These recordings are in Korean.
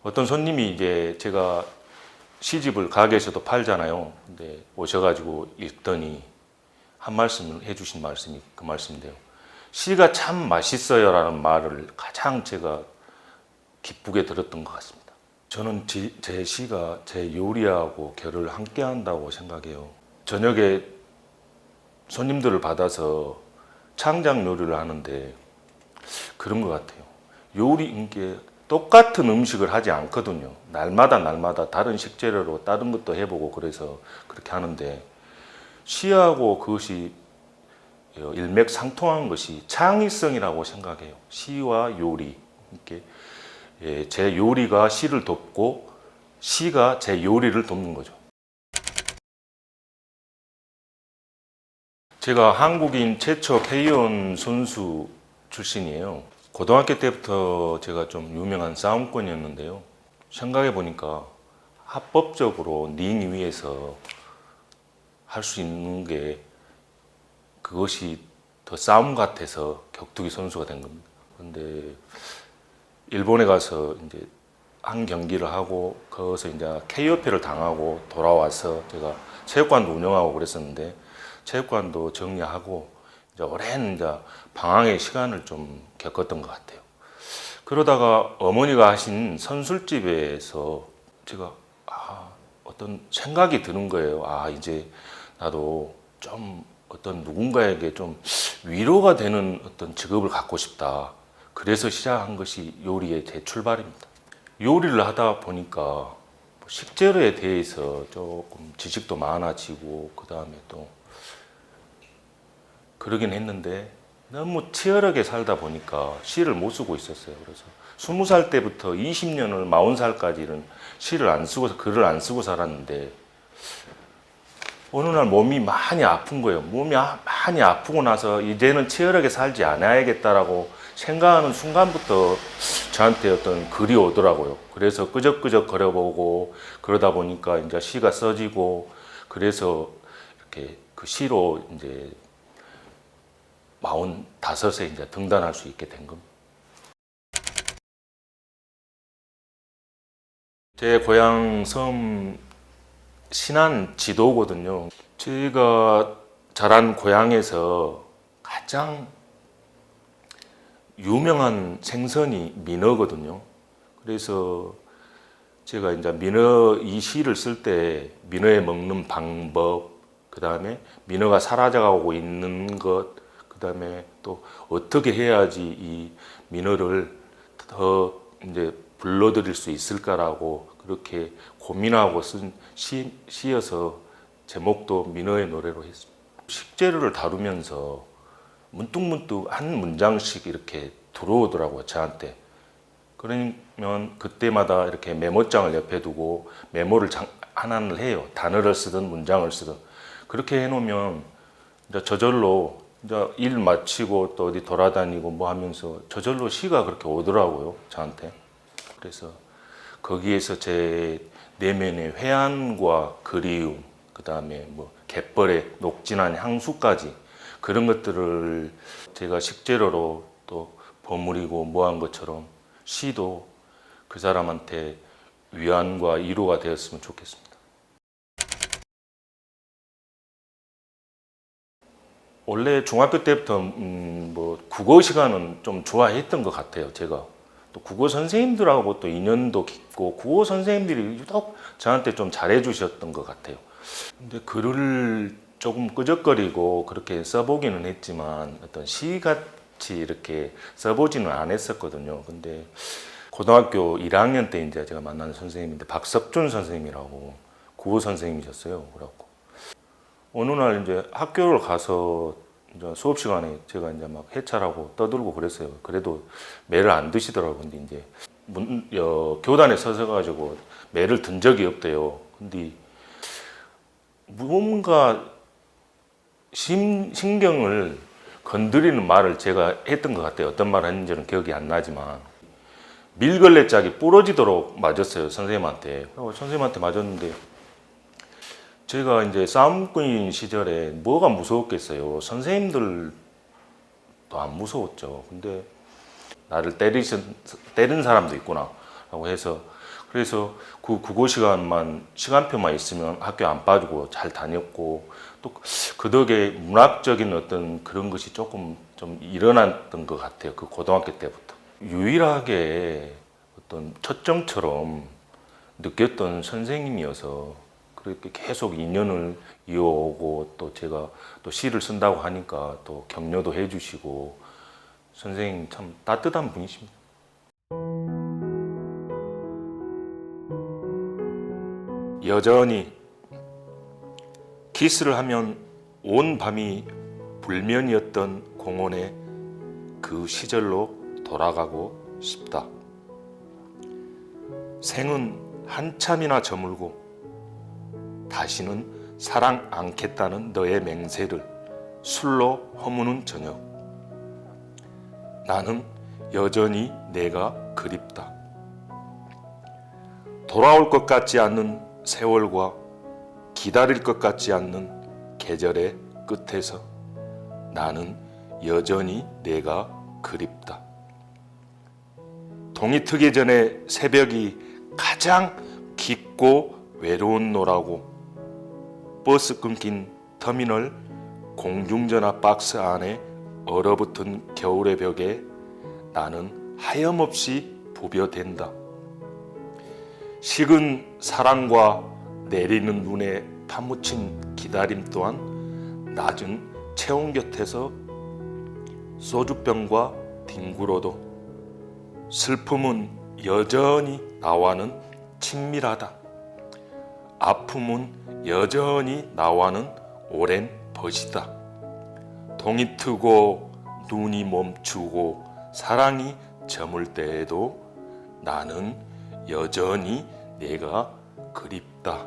어떤 손님이 이제 제가 시집을 가게에서도 팔잖아요. 근데 오셔가지고 읽더니 한 말씀을 해주신 말씀이 그 말씀인데요. 시가 참 맛있어요라는 말을 가장 제가 기쁘게 들었던 것 같습니다. 저는 제 시가 제 요리하고 결을 함께 한다고 생각해요. 저녁에 손님들을 받아서 창작 요리를 하는데 그런 것 같아요. 요리인 게 똑같은 음식을 하지 않거든요. 날마다 다른 식재료로 다른 것도 해보고 그래서 그렇게 하는데 시하고 그것이 일맥상통한 것이 창의성이라고 생각해요. 시와 요리. 이렇게 제 요리가 시를 돕고 시가 제 요리를 돕는 거죠. 제가 한국인 최초 K1 선수 출신이에요. 고등학교 때부터 제가 좀 유명한 싸움꾼이었는데요. 생각해 보니까 합법적으로 링 위에서 할 수 있는 게 그것이 더 싸움 같아서 격투기 선수가 된 겁니다. 그런데 일본에 가서 이제 한 경기를 하고 거기서 이제 KO패를 당하고 돌아와서 제가 체육관도 운영하고 그랬었는데 체육관도 정리하고 이제 오랜 이제 방황의 시간을 좀 겪었던 것 같아요. 그러다가 어머니가 하신 선술집에서 제가 어떤 생각이 드는 거예요. 이제 나도 좀 어떤 누군가에게 좀 위로가 되는 어떤 직업을 갖고 싶다. 그래서 시작한 것이 요리의 제 출발입니다. 요리를 하다 보니까 식재료에 대해서 조금 지식도 많아지고 그 다음에 또 그러긴 했는데 너무 치열하게 살다 보니까 시를 못 쓰고 있었어요. 그래서 20살 때부터 20년을 40살까지는 시를 안 쓰고 글을 안 쓰고 살았는데 어느 날 몸이 많이 아픈 거예요. 몸이 많이 아프고 나서 이제는 치열하게 살지 않아야겠다라고 생각하는 순간부터 저한테 어떤 글이 오더라고요. 그래서 끄적끄적 거려보고 그러다 보니까 이제 시가 써지고 그래서 이렇게 그 시로 이제 45에 이제 등단할 수 있게 된 겁니다. 제 고향 섬 신안 지도거든요. 제가 자란 고향에서 가장 유명한 생선이 민어거든요. 그래서 제가 이제 민어 이 시를 쓸 때 민어에 먹는 방법, 그 다음에 민어가 사라져가고 있는 것, 그 다음에 또 어떻게 해야지 이 민어를 더 이제 불러들일 수 있을까라고 그렇게 고민하고 쓴 시여서 제목도 민어의 노래로 했습니다. 식재료를 다루면서 문득문득 한 문장씩 이렇게 들어오더라고요, 저한테. 그러면 그때마다 이렇게 메모장을 옆에 두고 메모를 하나를 해요. 단어를 쓰든 문장을 쓰든. 그렇게 해놓으면 이제 저절로 이제 일 마치고 또 어디 돌아다니고 뭐 하면서 저절로 시가 그렇게 오더라고요, 저한테. 그래서 거기에서 제 내면의 회한과 그리움, 그 다음에 뭐 갯벌의 녹진한 향수까지 그런 것들을 제가 식재료로 또 버무리고 뭐한 것처럼 시도 그 사람한테 위안과 위로가 되었으면 좋겠습니다. 원래 중학교 때부터 뭐 국어 시간은 좀 좋아했던 것 같아요. 제가 또 국어 선생님들하고 또 인연도 깊고 국어 선생님들이 유독 저한테 좀 잘해 주셨던 것 같아요. 근데 글을 조금 끄적거리고 그렇게 써보기는 했지만 어떤 시같이 이렇게 써보지는 않았었거든요. 근데 고등학교 1학년 때 이제 제가 만난 선생님인데 박석준 선생님이라고 국어 선생님이셨어요. 그래갖고 어느 날 이제 학교를 가서 이제 수업 시간에 제가 이제 막 해찰하고 떠들고 그랬어요. 그래도 매를 안 드시더라고요. 근데 이제 교단에 서서 가지고 매를 든 적이 없대요. 근데 무언가 신경을 건드리는 말을 제가 했던 것 같아요. 어떤 말을 했는지는 기억이 안 나지만 밀걸레짝이 부러지도록 맞았어요. 선생님한테. 선생님한테 맞았는데 제가 이제 싸움꾼인 시절에 뭐가 무서웠겠어요. 선생님들도 안 무서웠죠. 근데 나를 때린 사람도 있구나 라고 해서 그래서 그 국어 시간만 시간표만 있으면 학교 안 빠지고 잘 다녔고 또 그 덕에 문학적인 어떤 그런 것이 조금 좀 일어났던 것 같아요. 그 고등학교 때부터 유일하게 어떤 초점처럼 느꼈던 선생님이어서 그렇게 계속 인연을 이어오고 또 제가 또 시를 쓴다고 하니까 또 격려도 해주시고 선생님 참 따뜻한 분이십니다. 여전히 키스를 하면 온 밤이 불면이었던 공원의 그 시절로 돌아가고 싶다. 생은 한참이나 저물고 다시는 사랑 않겠다는 너의 맹세를 술로 허무는 저녁. 나는 여전히 내가 그립다. 돌아올 것 같지 않는 세월과 기다릴 것 같지 않는 계절의 끝에서 나는 여전히 내가 그립다. 동이 트기 전에 새벽이 가장 깊고 외로운 노라고 버스 끊긴 터미널 공중전화 박스 안에 얼어붙은 겨울의 벽에 나는 하염없이 부벼댄다. 식은 사랑과 내리는 눈에 파묻힌 기다림 또한 낮은 체온 곁에서 소주병과 뒹굴어도 슬픔은 여전히 나와는 친밀하다. 아픔은 여전히 나와는 오랜 벗이다. 동이 트고 눈이 멈추고 사랑이 저물 때에도 나는 여전히 내가 그립다.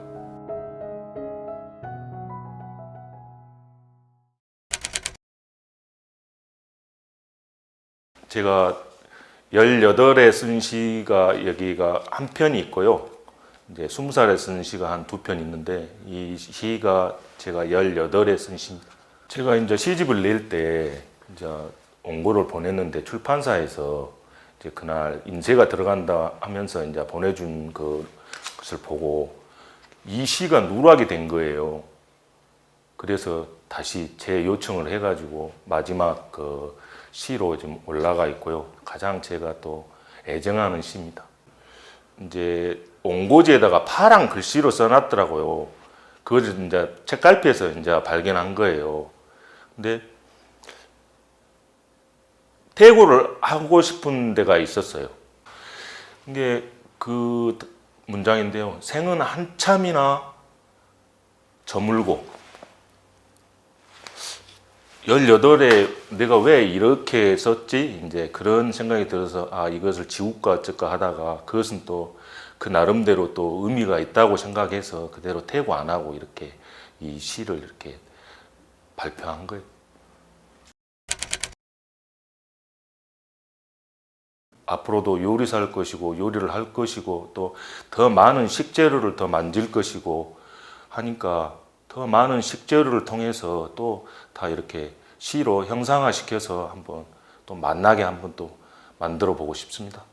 제가 18에 쓴 시가 여기가 한 편이 있고요. 이제 20살에 쓴 시가 한 2편 있는데 이 시가 제가 18에 쓴 시입니다. 제가 이제 시집을 낼 때 이제 원고를 보냈는데 출판사에서 이제 그날 인쇄가 들어간다 하면서 이제 보내준 것을 보고 이 시가 누락이 된 거예요. 그래서 다시 재요청을 해가지고 마지막 시로 지금 올라가 있고요. 가장 제가 또 애정하는 시입니다. 이제 원고지에다가 파란 글씨로 써놨더라고요. 그걸 이제 책갈피에서 이제 발견한 거예요. 근데 대고를 하고 싶은 데가 있었어요. 이게 그 문장인데요. 생은 한참이나 저물고 18에 내가 왜 이렇게 썼지? 이제 그런 생각이 들어서 이것을 지울까 어쩔까 하다가 그것은 또 그 나름대로 또 의미가 있다고 생각해서 그대로 태고 안 하고 이렇게 이 시를 이렇게 발표한 거예요. 앞으로도 요리사 할 것이고 요리를 할 것이고 또 더 많은 식재료를 더 만질 것이고 하니까 더 많은 식재료를 통해서 또 다 이렇게 시로 형상화시켜서 한번 또 만나게 한번 또 만들어 보고 싶습니다.